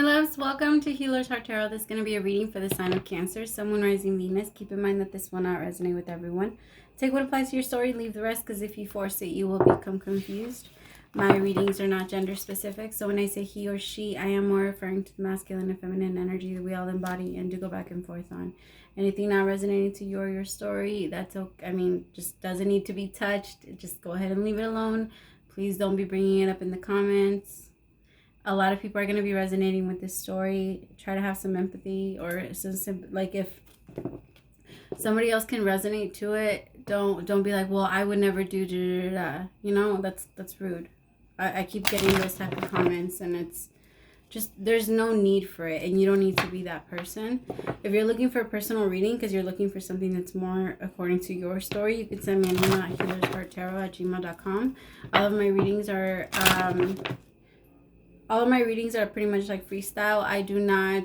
my loves, welcome to Healer's Heart Tarot. This is going to be a reading for the sign of Cancer, Sun, Moon, Rising, Venus. Keep in mind that this will not resonate with everyone. Take what applies to your story, leave the rest, because if you force it, you will become confused. My readings are not gender specific, so when I say he or she, I am more referring to the masculine and feminine energy that we all embody and do go back and forth on. Anything not resonating to you or your story, that's okay. I mean, just doesn't need to be touched. Just go ahead and leave it alone. Please don't be bringing it up in the comments. A lot of people are going to be resonating with this story. Try to have some empathy, or some, like, if somebody else can resonate to it, don't be like, well, I would never do da, da, da. You know, that's rude. I keep getting those type of comments, and it's just, there's no need for it, and you don't need to be that person. If you're looking for a personal reading because you're looking for something that's more according to your story, you can send me an email at HealersHeartTarot@gmail.com. All of my readings are pretty much like freestyle. I do not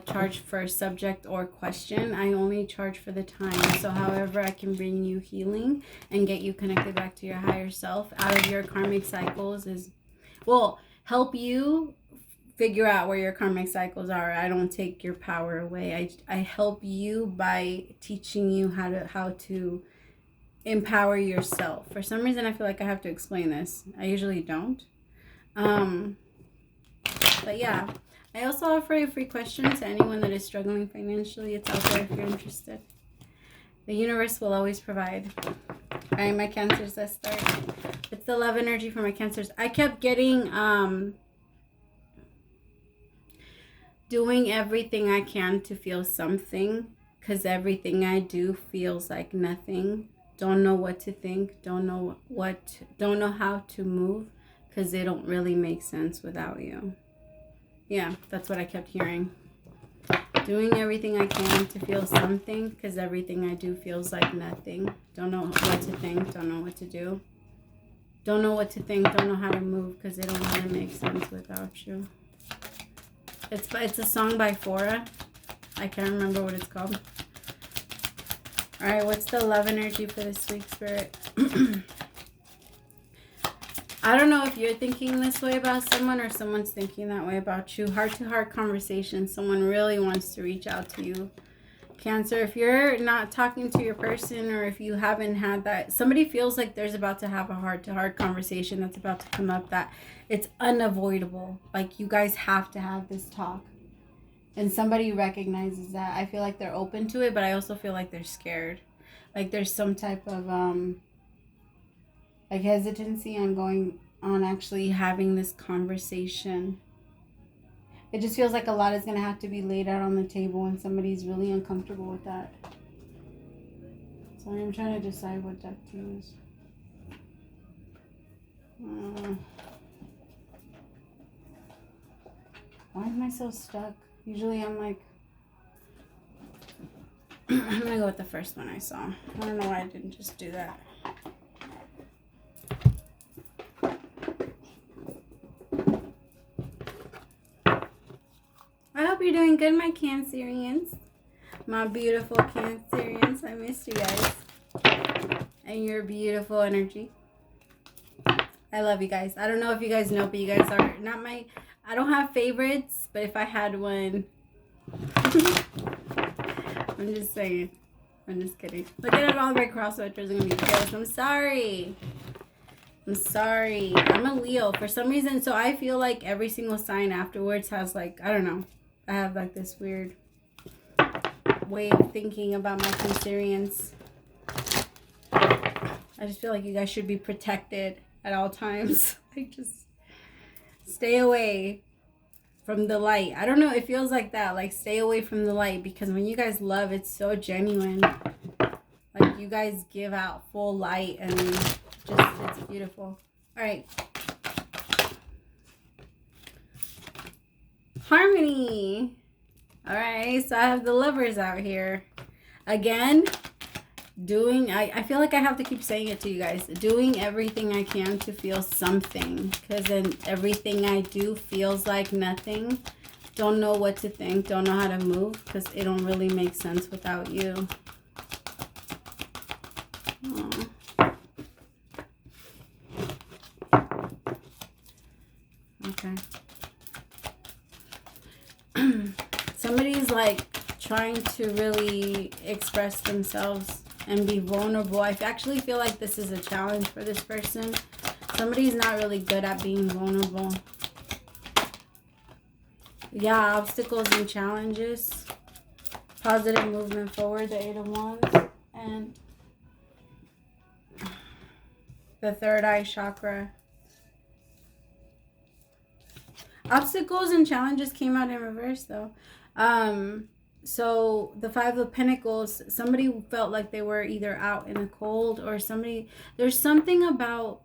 charge for a subject or question. I only charge for the time. So however I can bring you healing and get you connected back to your higher self out of your karmic cycles is, well, help you figure out where your karmic cycles are. I don't take your power away. I help you by teaching you how to empower yourself. For some reason, I feel like I have to explain this. I usually don't. But yeah, I also offer a free question to anyone that is struggling financially. It's out there if you're interested. The universe will always provide. All right, my Cancers, let's start. It's the love energy for my Cancers. I kept getting doing everything I can to feel something, because everything I do feels like nothing. Don't know what to think. Don't know how to move, because they don't really make sense without you. Yeah, that's what I kept hearing. Doing everything I can to feel something, because everything I do feels like nothing. Don't know what to think, don't know what to do. Don't know what to think, don't know how to move, because it don't really make sense without you. It's a song by Fora. I can't remember what it's called. Alright, what's the love energy for this week, Spirit? I don't know if you're thinking this way about someone or someone's thinking that way about you. Heart-to-heart conversation. Someone really wants to reach out to you. Cancer, if you're not talking to your person, or if you haven't had that, somebody feels like there's about to have a heart-to-heart conversation that's about to come up, that it's unavoidable. Like, you guys have to have this talk. And somebody recognizes that. I feel like they're open to it, but I also feel like they're scared. Like, there's some type of like hesitancy on actually having this conversation. It just feels like a lot is going to have to be laid out on the table, and somebody's really uncomfortable with that. So I'm trying to decide what deck to use. Why am I so stuck? Usually I'm like, I'm going to go with the first one I saw. I don't know why I didn't just do that. I hope you're doing good, my Cancerians. My beautiful Cancerians. I missed you guys. And your beautiful energy. I love you guys. I don't know if you guys know, but you guys are not my... I don't have favorites, but if I had one... I'm just saying. I'm just kidding. Look at all the red cross watchers are going to be pissed. I'm sorry. I'm a Leo for some reason. So I feel like every single sign afterwards has, like, I don't know. I have like this weird way of thinking about my Cancerians. I just feel like you guys should be protected at all times. Like, just stay away from the light. I don't know, it feels like that. Like, stay away from the light, because when you guys love, it's so genuine. Like, you guys give out full light, and just, it's beautiful. All right. Harmony. All right, so I have the lovers out here. Again, I feel like I have to keep saying it to you guys. Doing everything I can to feel something, because then everything I do feels like nothing. Don't know what to think. Don't know how to move, because it don't really make sense without you. Aww. Okay. Somebody's like trying to really express themselves and be vulnerable. I actually feel like this is a challenge for this person. Somebody's not really good at being vulnerable. Yeah, obstacles and challenges. Positive movement forward, the 8 of Wands. And the third eye chakra. Obstacles and challenges came out in reverse though. So the 5 of Pentacles, somebody felt like they were either out in the cold, or there's something about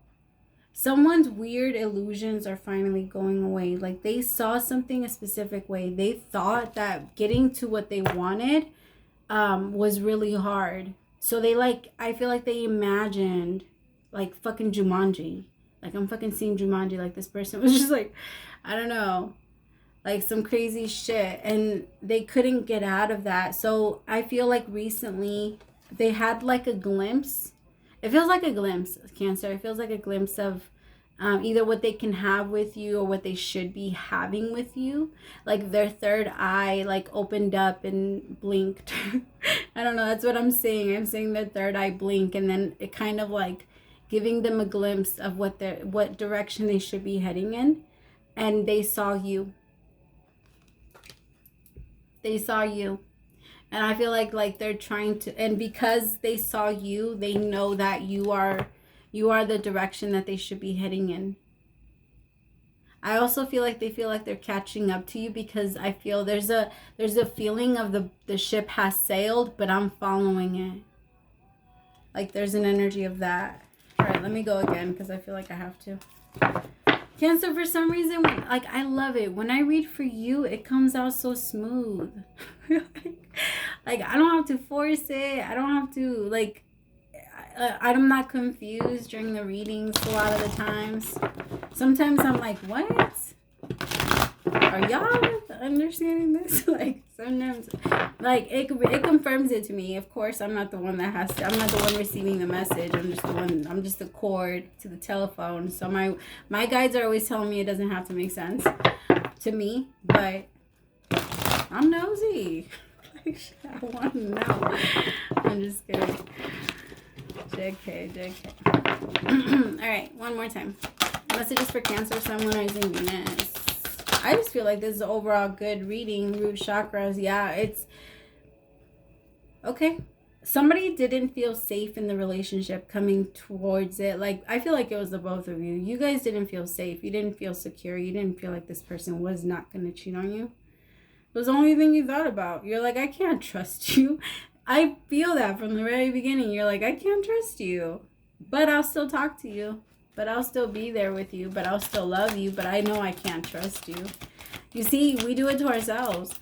someone's weird illusions are finally going away. Like they saw something a specific way. They thought that getting to what they wanted was really hard. So I feel like they imagined like fucking Jumanji. Like I'm fucking seeing Jumanji. Like this person was just like, I don't know, like some crazy shit, and they couldn't get out of that. So I feel like recently they had like a glimpse. It feels like a glimpse, Cancer. It feels like a glimpse of either what they can have with you or what they should be having with you. Like their third eye like opened up and blinked. I don't know, that's what I'm saying. I'm saying their third eye blink, and then it kind of like giving them a glimpse of what direction they should be heading in. And they saw you. They saw you. And I feel like they're trying to, and because they saw you, they know that you are the direction that they should be heading in. I also feel like they feel like they're catching up to you, because I feel there's a feeling of the ship has sailed, but I'm following it. Like there's an energy of that. All right, let me go again because I feel like I have to. Cancer, for some reason, like I love it. When I read for you, it comes out so smooth. Like I don't have to force it. I don't have to like, I'm not confused during the readings a lot of the times. Sometimes I'm like, what? Are y'all understanding this? Like sometimes, like it confirms it to me. Of course, I'm not the one that has to. I'm not the one receiving the message. I'm just the cord to the telephone. So my guides are always telling me it doesn't have to make sense to me, but I'm nosy. I want to know. I'm just kidding. JK. All right, one more time. Messages for Cancer, Sun, Moon, Rising, Venus. I just feel like this is an overall good reading. Root chakras. Yeah, it's okay. Somebody didn't feel safe in the relationship coming towards it. Like, I feel like it was the both of you. You guys didn't feel safe. You didn't feel secure. You didn't feel like this person was not going to cheat on you. It was the only thing you thought about. You're like, I can't trust you. I feel that from the very beginning. You're like, I can't trust you. But I'll still talk to you. But I'll still be there with you. But I'll still love you. But I know I can't trust you. You see, we do it to ourselves.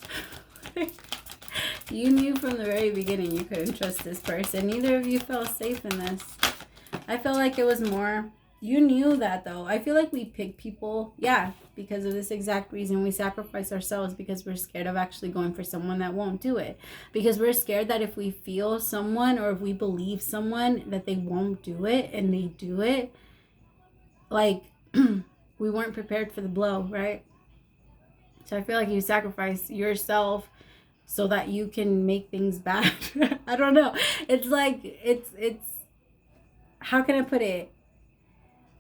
You knew from the very beginning you couldn't trust this person. Neither of you felt safe in this. I felt like it was more... You knew that, though. I feel like we pick people, yeah, because of this exact reason. We sacrifice ourselves because we're scared of actually going for someone that won't do it. Because we're scared that if we feel someone or if we believe someone that they won't do it and they do it, like, we weren't prepared for the blow, right? So I feel like you sacrifice yourself so that you can make things bad. I don't know. It's like, it's, how can I put it?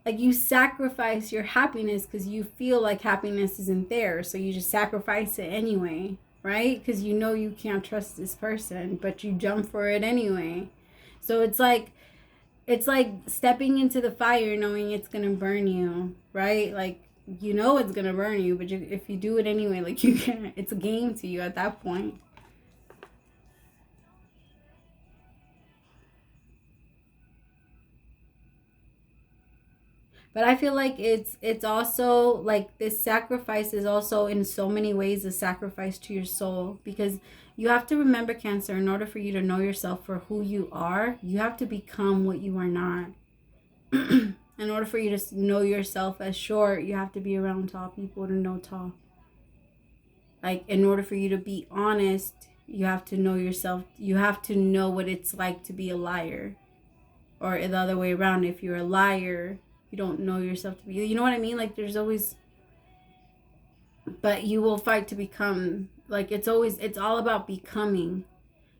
Like you sacrifice your happiness because you feel like happiness isn't there. So you just sacrifice it anyway, right? Because you know you can't trust this person, but you jump for it anyway. So it's like stepping into the fire knowing it's going to burn you, right? Like, you know it's going to burn you, but if you do it anyway, like you can't. It's a game to you at that point. But I feel like it's also like this sacrifice is also in so many ways a sacrifice to your soul, because you have to remember, Cancer, in order for you to know yourself for who you are, you have to become what you are not. In order for you to know yourself as short, you have to be around tall people to know tall. Like, in order for you to be honest, you have to know yourself. You have to know what it's like to be a liar. Or the other way around, if you're a liar, you don't know yourself to be, you know what I mean? Like there's always, but you will fight to become like, it's all about becoming.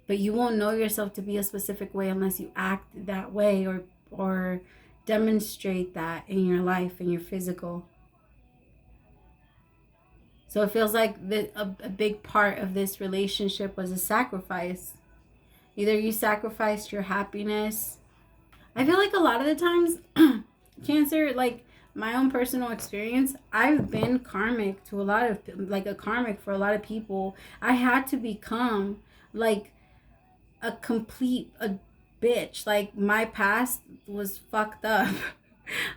But you won't know yourself to be a specific way unless you act that way or demonstrate that in your life, in your physical. So it feels like a big part of this relationship was a sacrifice. Either you sacrificed your happiness. I feel like a lot of the times, Cancer, like my own personal experience, I've been karmic to a lot of, like a karmic for a lot of people. I had to become like a bitch. Like my past was fucked up.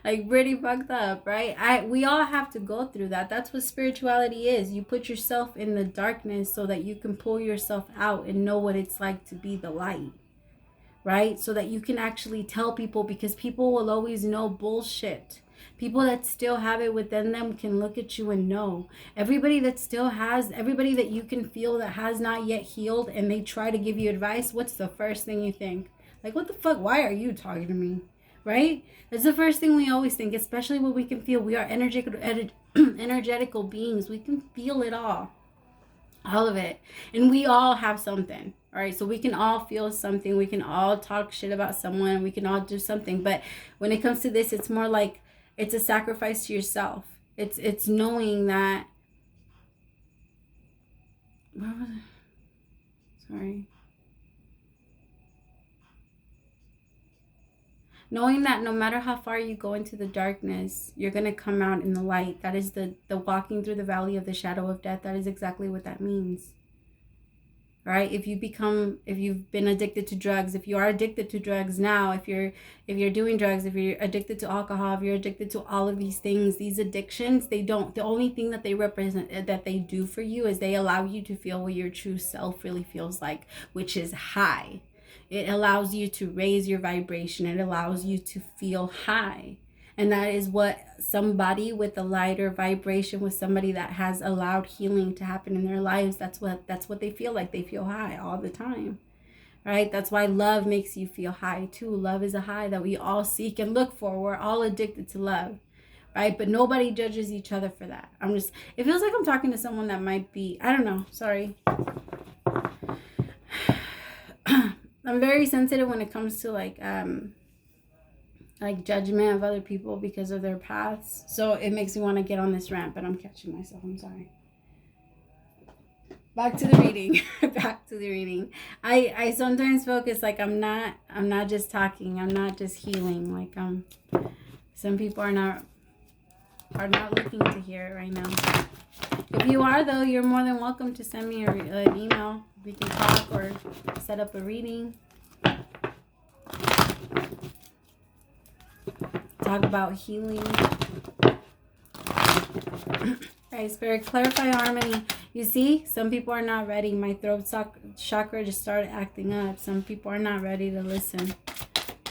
Like pretty fucked up, right? We all have to go through that. That's what spirituality is. You put yourself in the darkness so that you can pull yourself out and know what it's like to be the light, right? So that you can actually tell people, because people will always know bullshit. People that still have it within them can look at you and know. Everybody that you can feel that has not yet healed, and they try to give you advice, what's the first thing you think? Like, what the fuck? Why are you talking to me? Right? That's the first thing we always think, especially when we can feel. We are energetical beings. We can feel it all of it. And we all have something. All right, so we can all feel something. We can all talk shit about someone. We can all do something. But when it comes to this, it's more like it's a sacrifice to yourself. It's knowing that. Where was I? Sorry. Knowing that no matter how far you go into the darkness, you're going to come out in the light. That is the walking through the valley of the shadow of death. That is exactly what that means. Right? If you've been addicted to drugs, if you are addicted to drugs now, if you're doing drugs, if you're addicted to alcohol, if you're addicted to all of these things, these addictions, the only thing that they represent, that they do for you, is they allow you to feel what your true self really feels like, which is high. It allows you to raise your vibration. It allows you to feel high. And that is what somebody with a lighter vibration, with somebody that has allowed healing to happen in their lives, that's what they feel like. They feel high all the time, right? That's why love makes you feel high too. Love is a high that we all seek and look for. We're all addicted to love, right? But nobody judges each other for that. It feels like I'm talking to someone that might be, I don't know, sorry. I'm very sensitive when it comes to like judgment of other people because of their paths. So it makes me want to get on this rant, but I'm catching myself. I'm sorry. Back to the reading. Back to the reading. I sometimes focus like I'm not just talking. I'm not just healing. Like some people are not looking to hear it right now. If you are though, you're more than welcome to send me an email. We can talk or set up a reading. Talk about healing. Right, Spirit, clarify harmony. You see, some people are not ready. My throat chakra just started acting up. Some people are not ready to listen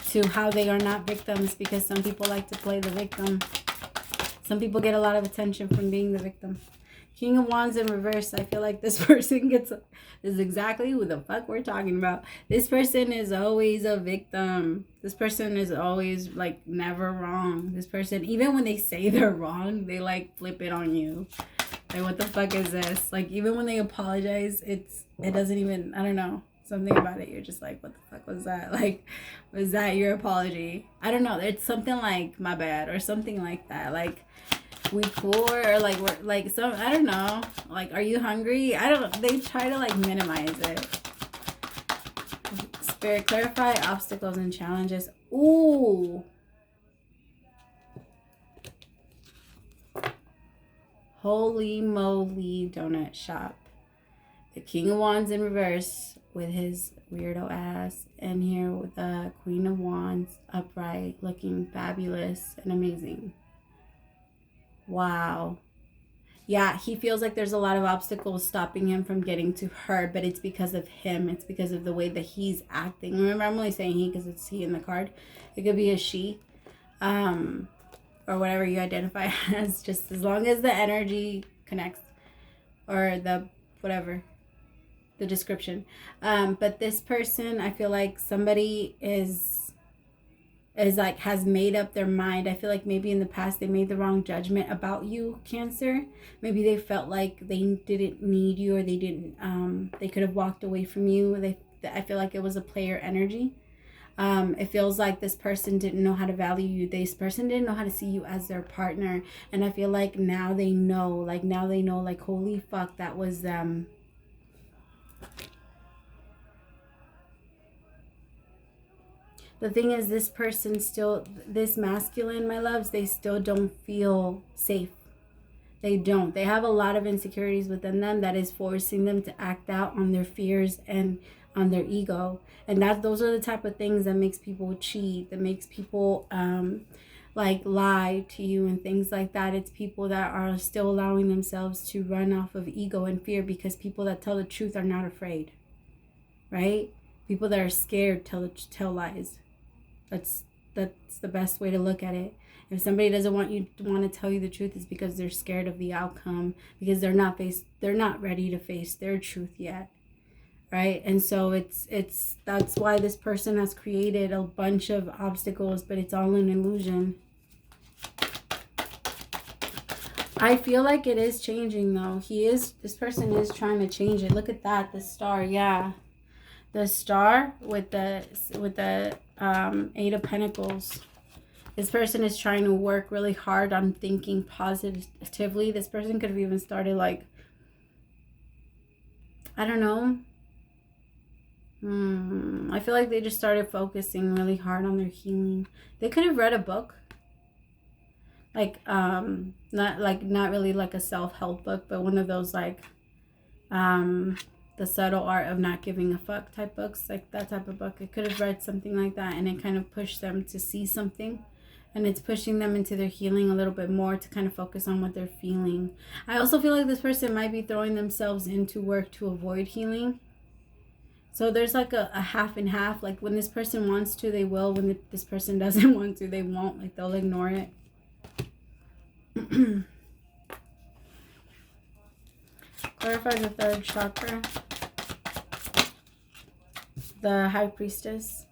to how they are not victims, because some people like to play the victim. Some people get a lot of attention from being the victim. King of Wands in reverse. I feel like this person is exactly who the fuck we're talking about. This person is always a victim. This person is always like never wrong. This person, even when they say they're wrong, they like flip it on you. Like, what the fuck is this? Like, even when they apologize, it doesn't even, I don't know, something about it. You're just like, what the fuck was that? Like, was that your apology? I don't know. It's something like, my bad, or something like that. Like, we cool, or like we're like some, I don't know, like, are you hungry? They try to like minimize it. Spirit, clarify obstacles and challenges. Ooh, holy moly donut shop. The King of Wands in reverse with his weirdo ass, and here with the Queen of Wands upright, looking fabulous and amazing. Wow. Yeah, he feels like there's a lot of obstacles stopping him from getting to her, but it's because of him. It's because of the way that he's acting. Remember, I'm only saying he because it's he in the card. It could be a she, or whatever you identify as, just as long as the energy connects, or the whatever, the description. But this person, I feel like somebody is is like has made up their mind. I feel like maybe in the past they made the wrong judgment about you, Cancer. Maybe they felt like they didn't need you, or they didn't they could have walked away from you. I feel like it was a player energy. It feels like this person didn't know how to value you. This person didn't know how to see you as their partner. And I feel like now they know, like, holy fuck, that was them. The thing is, this person still, this masculine, my loves, they still don't feel safe. They don't. They have a lot of insecurities within them that is forcing them to act out on their fears and on their ego. And those are the type of things that makes people cheat, that makes people like lie to you and things like that. It's people that are still allowing themselves to run off of ego and fear, because people that tell the truth are not afraid, right? People that are scared tell lies. That's the best way to look at it. If somebody doesn't want to tell you the truth, it's because they're scared of the outcome, because they're not ready to face their truth yet, right? And so that's why this person has created a bunch of obstacles, but it's all an illusion. I feel like it is changing though. This person is trying to change it. Look at that, the star. Yeah, the star with the Eight of Pentacles. This person is trying to work really hard on thinking positively. This person could have even started, like, I don't know. I feel like they just started focusing really hard on their healing. They could have read a book. Like, not really like a self-help book, but one of those, like, the subtle art of not giving a fuck type books, like that type of book. It could have read something like that, and it kind of pushed them to see something, and it's pushing them into their healing a little bit more, to kind of focus on what they're feeling. I also feel like this person might be throwing themselves into work to avoid healing. So there's like a half and half. Like, when this person wants to, they will. When this person doesn't want to, they won't. Like, they'll ignore it. Clarify the third chakra. The High Priestess.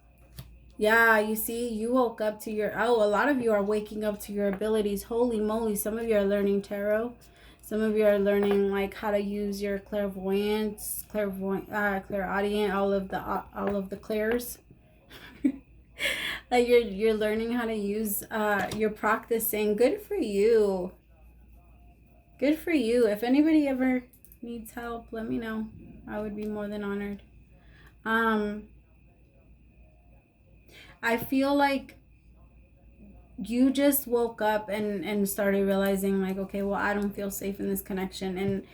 Yeah, you see, you woke up to your... Oh, a lot of you are waking up to your abilities. Holy moly. Some of you are learning tarot. Some of you are learning, like, how to use your clairvoyance, clairaudient, all of the clairs. Like, you're learning how to use, you're practicing. Good for you. Good for you. If anybody ever needs help, let me know. I would be more than honored. I feel like you just woke up and started realizing, like, okay, well, I don't feel safe in this connection, and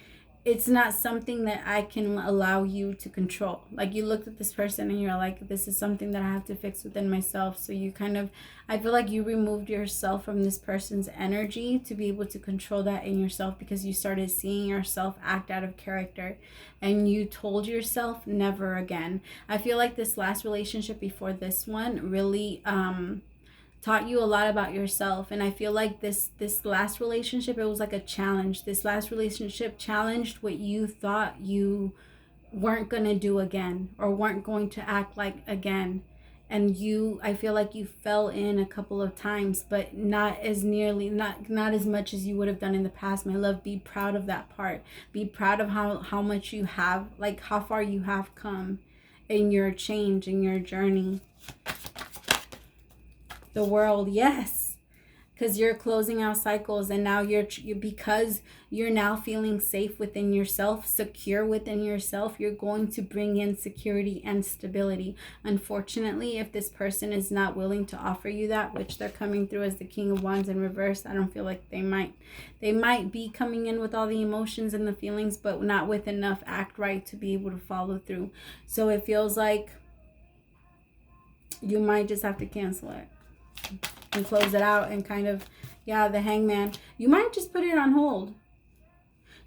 it's not something that I can allow you to control. Like, you looked at this person and you're like, this is something that I have to fix within myself. So you kind of, I feel like you removed yourself from this person's energy to be able to control that in yourself, because you started seeing yourself act out of character, and you told yourself never again. I feel like this last relationship before this one really taught you a lot about yourself. And I feel like this last relationship, it was like a challenge. This last relationship challenged what you thought you weren't gonna do again, or weren't going to act like again. And I feel like you fell in a couple of times, but not as much as you would have done in the past. My love, be proud of that part. Be proud of how much you have, like, how far you have come in your change, in your journey. The World, yes, because you're closing out cycles, and now because you're now feeling safe within yourself, secure within yourself, you're going to bring in security and stability. Unfortunately, if this person is not willing to offer you that, which they're coming through as the King of Wands in reverse, I don't feel like they might be coming in with all the emotions and the feelings, but not with enough act right to be able to follow through. So it feels like you might just have to cancel it and close it out, and kind of, yeah, the Hangman. You might just put it on hold.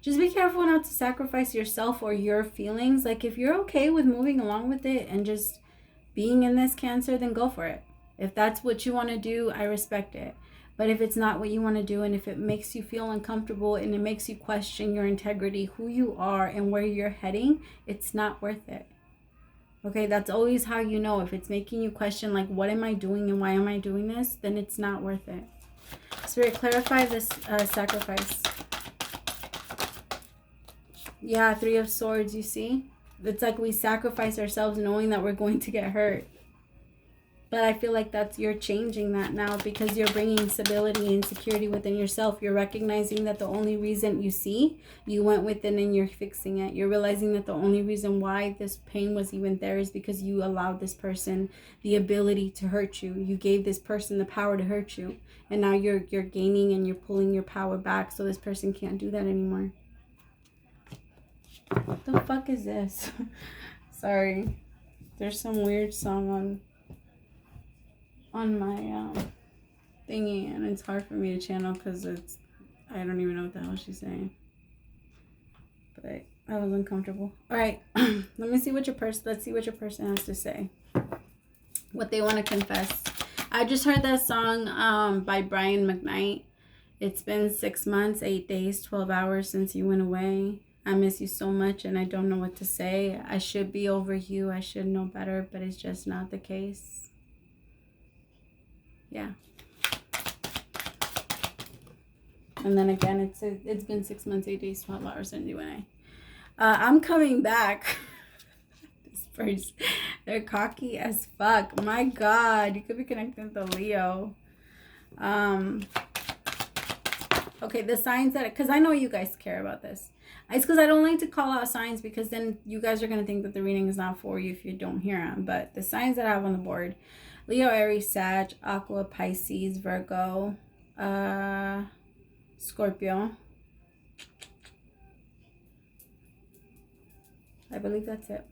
Just be careful not to sacrifice yourself or your feelings. Like, if you're okay with moving along with it and just being in this, Cancer, then go for it. If that's what you want to do, I respect it. But if it's not what you want to do, and if it makes you feel uncomfortable and it makes you question your integrity, who you are, and where you're heading, it's not worth it. Okay, that's always how you know. If it's making you question, like, what am I doing and why am I doing this, then it's not worth it. Spirit, clarify this sacrifice. Yeah, Three of Swords, you see? It's like we sacrifice ourselves knowing that we're going to get hurt. But I feel like you're changing that now because you're bringing stability and security within yourself. You're recognizing that the only reason you went within and you're fixing it. You're realizing that the only reason why this pain was even there is because you allowed this person the ability to hurt you. You gave this person the power to hurt you. And now you're gaining and you're pulling your power back so this person can't do that anymore. What the fuck is this? Sorry. There's some weird song on my thingy, and it's hard for me to channel because I don't even know what the hell she's saying. But I was uncomfortable. All right, let's see what your person has to say. What they want to confess. I just heard that song by Brian McKnight. It's been 6 months, 8 days, 12 hours since you went away. I miss you so much and I don't know what to say. I should be over you. I should know better, but it's just not the case. Yeah. And then again, it's been 6 months, 8 days, 12 hours since you went away. I'm coming back. This person, they're cocky as fuck. My God, you could be connected to Leo. Okay, the signs that, because I know you guys care about this. It's because I don't like to call out signs because then you guys are going to think that the reading is not for you if you don't hear them. But the signs that I have on the board: Leo, Aries, Sag, Aqua, Pisces, Virgo, Scorpio. I believe that's it.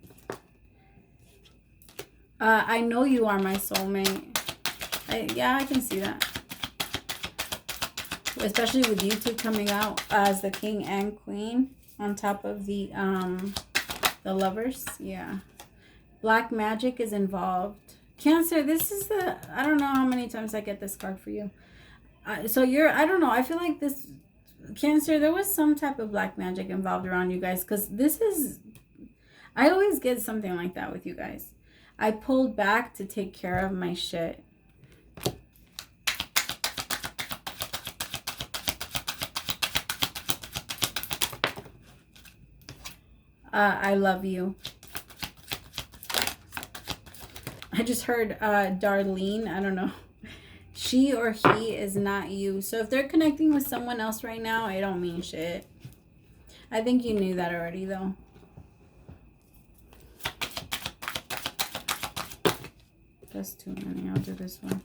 I know you are my soulmate. Yeah, I can see that. Especially with you two coming out as the king and queen on top of the lovers. Yeah. Black magic is involved. Cancer, this is I don't know how many times I get this card for you. So I don't know. I feel like this, Cancer, there was some type of black magic involved around you guys. Because I always get something like that with you guys. I pulled back to take care of my shit. I love you. I just heard Darlene. I don't know. She or he is not you. So if they're connecting with someone else right now, I don't mean shit. I think you knew that already, though. That's too many. I'll do this one.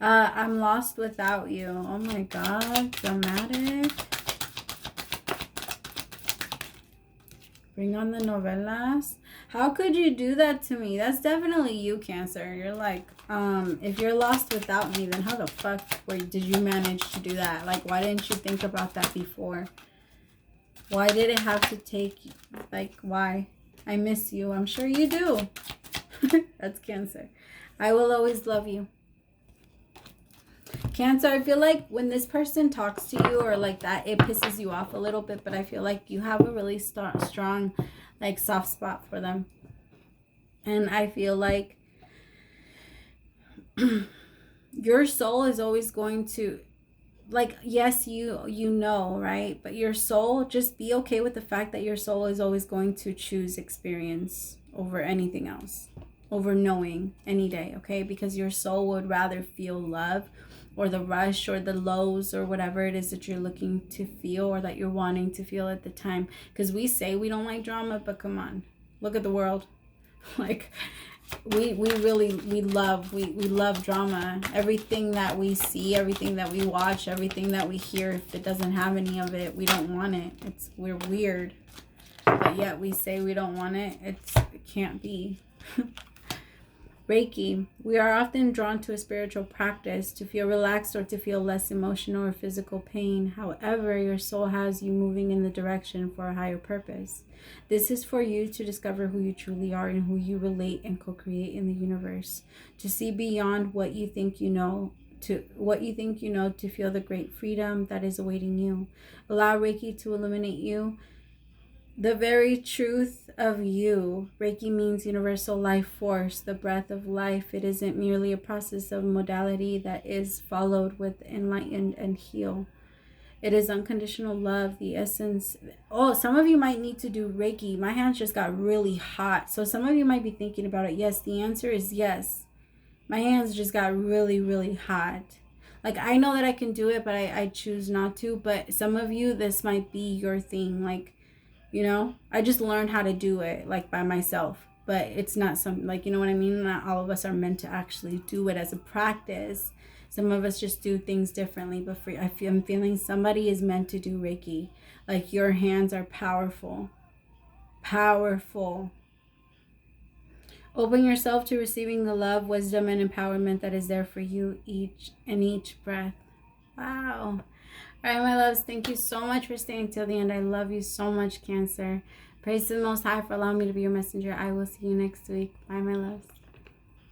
I'm lost without you. Oh my God. Dramatic. Bring on the novelas. How could you do that to me? That's definitely you, Cancer. You're like, if you're lost without me, then how the fuck did you manage to do that? Like, why didn't you think about that before? Why did it have to take, like, why? I miss you. I'm sure you do. That's Cancer. I will always love you. Cancer, I feel like when this person talks to you or like that, it pisses you off a little bit, but I feel like you have a really strong, like, soft spot for them. And I feel like your soul is always going to, like, yes, you know, right? But your soul, just be okay with the fact that your soul is always going to choose experience over anything else, over knowing any day, okay? Because your soul would rather feel love or the rush or the lows or whatever it is that you're looking to feel or that you're wanting to feel at the time. Because we say we don't like drama, but come on, look at the world. Like, we love drama. Everything that we see, everything that we watch, everything that we hear, if it doesn't have any of it, we don't want it. We're weird, but yet we say we don't want it. It can't be. Reiki. We are often drawn to a spiritual practice to feel relaxed or to feel less emotional or physical pain. However, your soul has you moving in the direction for a higher purpose. This is for you to discover who you truly are and who you relate and co-create in the universe. To see beyond what you think you know, to feel the great freedom that is awaiting you. Allow Reiki to illuminate you. The very truth of you. Reiki means universal life force, the breath of life. It isn't merely a process of modality that is followed with enlightened and heal. It is unconditional love, the essence. Oh, some of you might need to do Reiki. My hands just got really hot. So some of you might be thinking about it. Yes, the answer is yes. My hands just got really, really hot. Like, I know that I can do it, but I choose not to. But some of you, this might be your thing. Like, you know, I just learned how to do it, like, by myself. But it's not some, like, you know what I mean? Not all of us are meant to actually do it as a practice. Some of us just do things differently. But I'm feeling somebody is meant to do Reiki. Like, your hands are powerful. Powerful. Open yourself to receiving the love, wisdom, and empowerment that is there for you each breath. Wow. All right, my loves, thank you so much for staying till the end. I love you so much, Cancer. Praise to the Most High for allowing me to be your messenger. I will see you next week. Bye, my loves.